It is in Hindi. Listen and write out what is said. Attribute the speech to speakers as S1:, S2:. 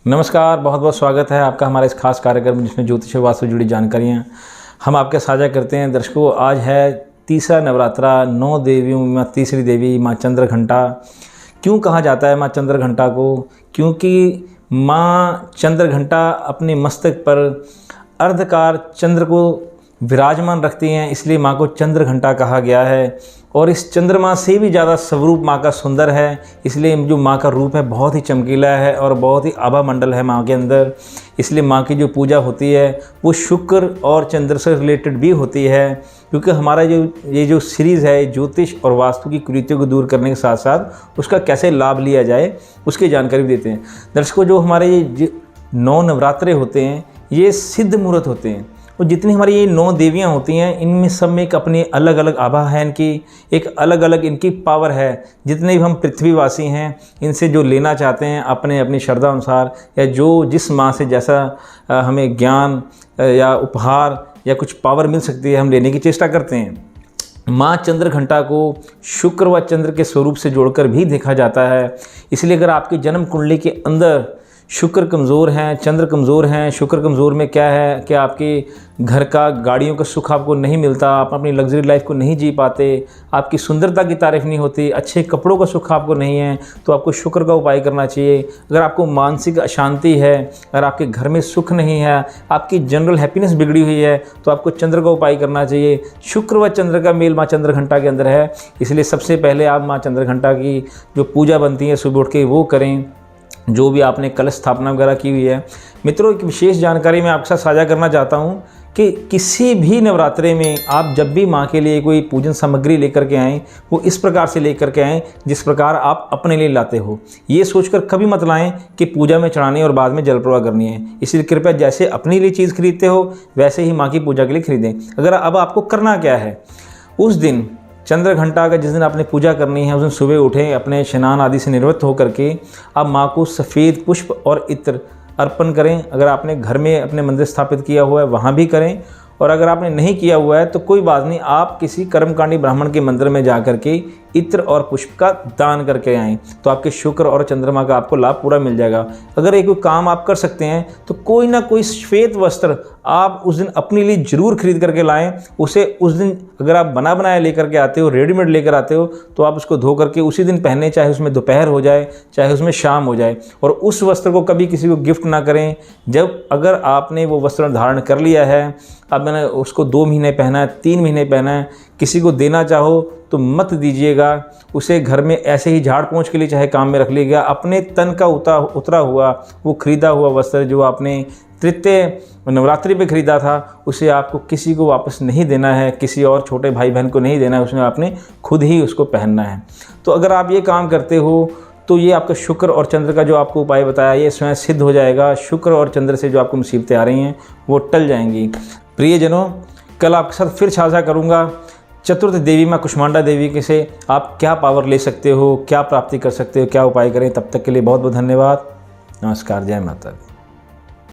S1: नमस्कार, बहुत बहुत स्वागत है आपका हमारे इस खास कार्यक्रम जिसमें ज्योतिष और वास्तु से जुड़ी जानकारियाँ हम आपके साझा करते हैं। दर्शकों, आज है तीसरा नवरात्रा, 9 देवियों में तीसरी देवी माँ चंद्रघंटा। क्यों कहा जाता है माँ चंद्रघंटा को? क्योंकि माँ चंद्रघंटा अपने मस्तक पर अर्धकार चंद्र को विराजमान रखती हैं, इसलिए माँ को चंद्रघंटा कहा गया है। और इस चंद्रमा से भी ज़्यादा स्वरूप माँ का सुंदर है, इसलिए जो माँ का रूप है बहुत ही चमकीला है और बहुत ही आभा मंडल है माँ के अंदर। इसलिए माँ की जो पूजा होती है वो शुक्र और चंद्र से रिलेटेड भी होती है, क्योंकि हमारा ये जो सीरीज़ है ज्योतिष और वास्तु की कुरीतियों को दूर करने के साथ साथ उसका कैसे लाभ लिया जाए उसकी जानकारी भी देते हैं। दर्शकों, जो हमारे ये 9 नवरात्रे होते हैं ये सिद्ध मुहूर्त होते हैं, और जितनी हमारी ये 9 देवियाँ होती हैं इनमें सब में एक अपनी अलग अलग आभा है, इनकी एक अलग अलग इनकी पावर है। जितने भी हम पृथ्वीवासी हैं इनसे जो लेना चाहते हैं अपने अपनी श्रद्धा अनुसार, या जो जिस माँ से जैसा हमें ज्ञान या उपहार या कुछ पावर मिल सकती है हम लेने की चेष्टा करते हैं। माँ चंद्रघंटा को शुक्र व चंद्र के स्वरूप से जोड़कर भी देखा जाता है। इसलिए अगर आपकी जन्म कुंडली के अंदर शुक्र कमज़ोर हैं, चंद्र कमज़ोर हैं, शुक्र कमज़ोर में क्या है कि आपके घर का गाड़ियों का सुख आपको नहीं मिलता, आप अपनी लग्जरी लाइफ को नहीं जी पाते, आपकी सुंदरता की तारीफ़ नहीं होती, अच्छे कपड़ों का सुख आपको नहीं है, तो आपको शुक्र का उपाय करना चाहिए। अगर आपको मानसिक अशांति है, अगर आपके घर में सुख नहीं है, आपकी जनरल हैप्पीनेस बिगड़ी हुई है, तो आपको चंद्र का उपाय करना चाहिए। शुक्र व चंद्र का मेल माँ चंद्रघंटा के अंदर है, इसलिए सबसे पहले आप माँ चंद्रघंटा की जो पूजा बनती है सुबह उठ के वो करें, जो भी आपने कलश स्थापना वगैरह की हुई है। मित्रों, एक विशेष जानकारी मैं आपके साथ साझा करना चाहता हूँ कि किसी भी नवरात्रे में आप जब भी माँ के लिए कोई पूजन सामग्री लेकर के आएँ वो इस प्रकार से लेकर के आएँ जिस प्रकार आप अपने लिए लाते हो। ये सोचकर कभी मत लाएँ कि पूजा में चढ़ानी और बाद में जल प्रवाह करनी है। इसलिए कृपया जैसे अपने लिए चीज़ खरीदते हो वैसे ही माँ की पूजा के लिए खरीदें। अगर अब आपको करना क्या है, उस दिन चंद्रघंटा का जिस दिन आपने पूजा करनी है उस दिन सुबह उठें, अपने स्नान आदि से निवृत्त होकर के आप माँ को सफ़ेद पुष्प और इत्र अर्पण करें। अगर आपने घर में अपने मंदिर स्थापित किया हुआ है वहाँ भी करें, और अगर आपने नहीं किया हुआ है तो कोई बात नहीं, आप किसी कर्मकांडी ब्राह्मण के मंदिर में जा कर के इत्र और पुष्प का दान करके आएँ, तो आपके शुक्र और चंद्रमा का आपको लाभ पूरा मिल जाएगा। अगर एक कोई काम आप कर सकते हैं तो कोई ना कोई श्वेत वस्त्र आप उस दिन अपने लिए ज़रूर खरीद करके लाएं। उसे उस दिन अगर आप बना बनाया लेकर के आते हो, रेडीमेड लेकर आते हो, तो आप उसको धो करके उसी दिन पहने, चाहे उसमें दोपहर हो जाए चाहे उसमें शाम हो जाए। और उस वस्त्र को कभी किसी को गिफ्ट ना करें। जब अगर आपने वो वस्त्र धारण कर लिया है, अब मैंने उसको 2 महीने पहना है, 3 महीने पहना है, किसी को देना चाहो तो मत दीजिएगा। उसे घर में ऐसे ही झाड़ पोंछ के लिए चाहे काम में रख लीजिएगा। अपने तन का उतरा हुआ वो खरीदा हुआ वस्त्र जो आपने तृतीय नवरात्रि पे खरीदा था उसे आपको किसी को वापस नहीं देना है, किसी और छोटे भाई बहन को नहीं देना है, उसमें आपने खुद ही उसको पहनना है। तो अगर आप ये काम करते हो तो ये आपका शुक्र और चंद्र का जो आपको उपाय बताया ये स्वयं सिद्ध हो जाएगा। शुक्र और चंद्र से जो आपको मुसीबतें आ रही हैं वो टल जाएंगी। प्रियजनों, कल आपके साथ फिर साझा करूँगा चतुर्थ देवी माँ कुष्मांडा देवी के से आप क्या पावर ले सकते हो, क्या प्राप्ति कर सकते हो, क्या उपाय करें। तब तक के लिए बहुत बहुत धन्यवाद। नमस्कार, जय माता दी।